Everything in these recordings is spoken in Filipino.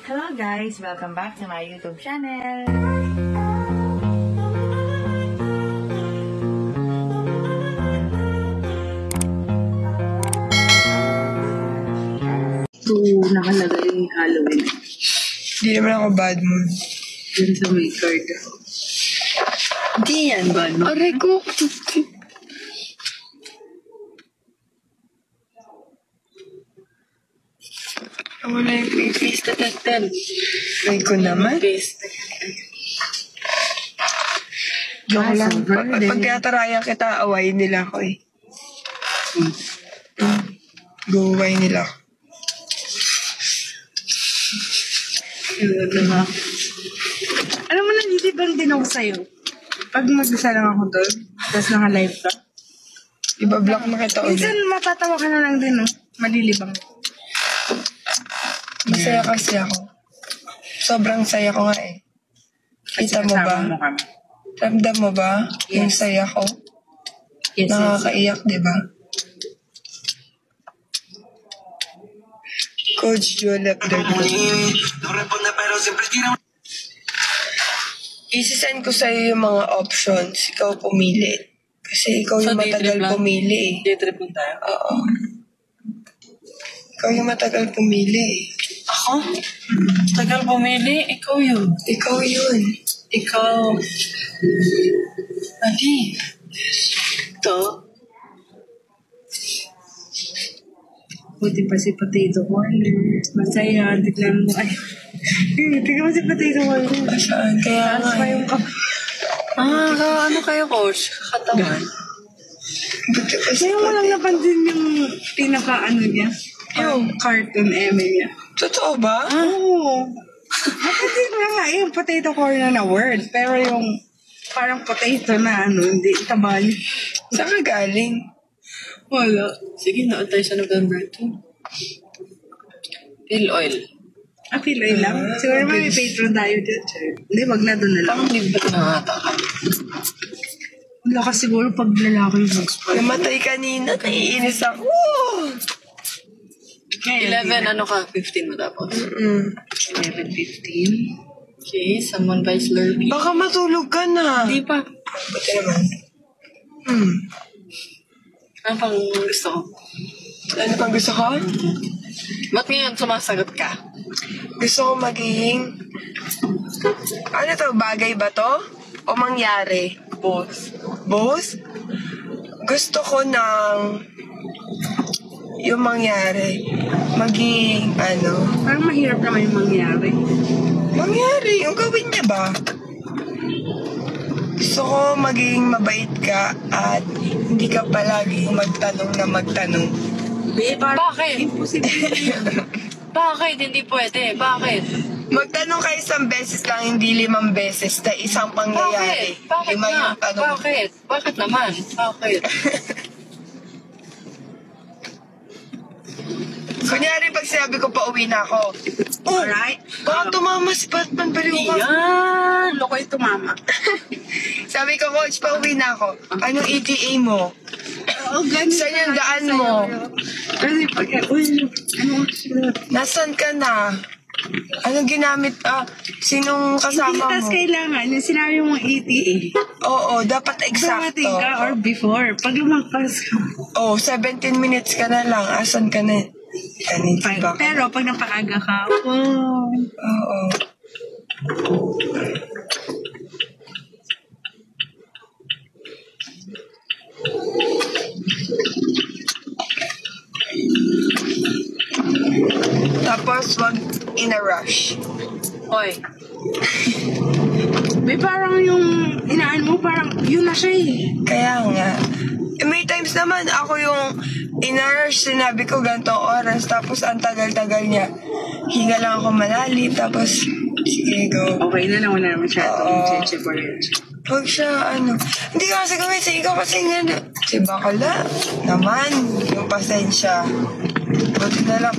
Hello guys! Welcome back to my YouTube channel! So, nakalagay yung Halloween. Hindi naman ako bad mood. Dun sa may card. Hindi yan bad mood. Aray ko. Ako na yung face na tatan. Aray ko naman. Joke lang. Pag tinatarayan kita, awayin nila ako eh. Go-away nila ako. Alam mo na, hindi bang din ako sa'yo? Pag mag-isa lang ako doon, tapos naka-live ka. Iba-block na kita ulit. Minsan matatawa ka na lang din, no? Malilibang. Masaya kasi ako. Sobrang saya ko nga eh. Kita mo ba? Mo kami. Ramdam mo ba? Yes. Yung saya ko? Yes, Nakakaiyak, di ba? Coach Julep Isisend ko sa'yo yung mga options. Ikaw pumili. Kasi ikaw yung matagal pumili eh. Day trip lang tayo? Oo. Ikaw yung matagal pumili. Ako? Tagal pumili? Ikaw yun. Ikaw yun. Ikaw. Adi. Ito. Buti pa si Potato Corner. Masaya. Tignan mo. Ay. Tignan mo si Potato Corner. Saan? Kaya nga Pa eh. yung Ano kayo, coach? Katawan. Buti pa Kaya mo lang napansin yung pinaka-ano niya. Yung cartoon eme niya. Totoo ba? Oo. Napansin mo nga yung Potato Corner na word. Pero yung parang potato na hindi taba niya. Saan ka galing? Wala. Sige, naantay sa November 2. Pill oil. Pilay lang. Siguro may Patreon tayo dyan. Hindi, wag na doon na lang. Parang libat na ata ka. Wala ka siguro pag lalaki yung mag-spoil. Namatay kanina. Naiinis ako. 11, ano ka? 15 mo tapos. 11:15. Okay, someone buys Slurpee. Baka matulog ka na. Hindi pa. Buti naman. Ano pang gusto ko? Ano pang gusto ko? Ba't ngayon sumasagot ka? Gusto ko maging... Ano to? Bagay ba to? O mangyari? Both. Both? Gusto ko ng... Yung mangyari. Maging, ano... Parang mahirap naman yung mangyari. Mangyari? Yung gawin niya ba? Gusto ko maging mabait ka at hindi ka palaging magtanong na magtanong. Bakit? Imposible. Bakit? Hindi pwede. Bakit? Magtanong ka isang beses lang, hindi 5 beses na isang pangyayari. Bakit 5 nga? yung tanong. Bakit? Bakit naman? Bakit? Kunyari, pag sinabi ko pa uwi na ako, Alright? baka tumama si Batman, baliw ka. Yan! Loko yung tumama. Sabi ko, coach, pa uwi na ako. Anong ETA mo? Oo, ganun. Saan yung daan mo? Kasi pag, ano, Nasaan ka na? Anong ginamit? Sinong kasama Tapos mo? kailangan, yung sinabi mong ETA, Oo, dapat eksakto. dumating ka or before. Pag lumagpas ka. 17 minutes ka na lang. Asan ka na? Kanina ba? Pero pag napaaga ka, wow. Oo. Tapos, wag in a rush. Hoy. May parang yung inaan mo, parang yun na siya eh. Kaya nga. May times naman ako yung in a rush, sinabi ko gantong oras, tapos ang tagal-tagal niya. Hinga lang ako malalim, tapos sige, go. Okay na lang, wala naman siya itong cheche for it. Huwag siya, hindi ka kasi gawin, sige ikaw kasi nga si bakala naman, yung pasensya. Buti na lang,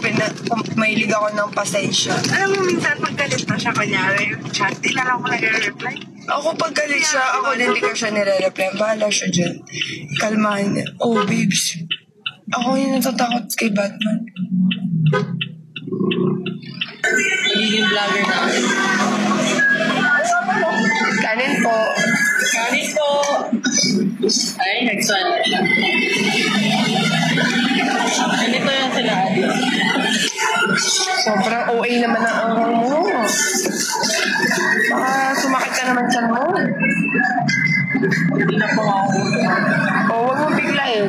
mahilig ako ng pasensya. Alam mo, minsan pag galit na siya, kanyari, chat, di lang ako nag-reply. Ako pag galit siya, ako hindi ko siya nire-reply. Bahala siya dyan. Kalmahan niya. Oh, babes. Ako yung natatakot kay Batman. Magiging vlogger na ako. Kanin po. Kanin po! Ay, nagsuan na siya. Ganito yan sila, Adi. Sobrang OA naman ang anghang mo. Baka sumakit ka naman sa mo. Hindi na po ako. O, huwag mong biglayin.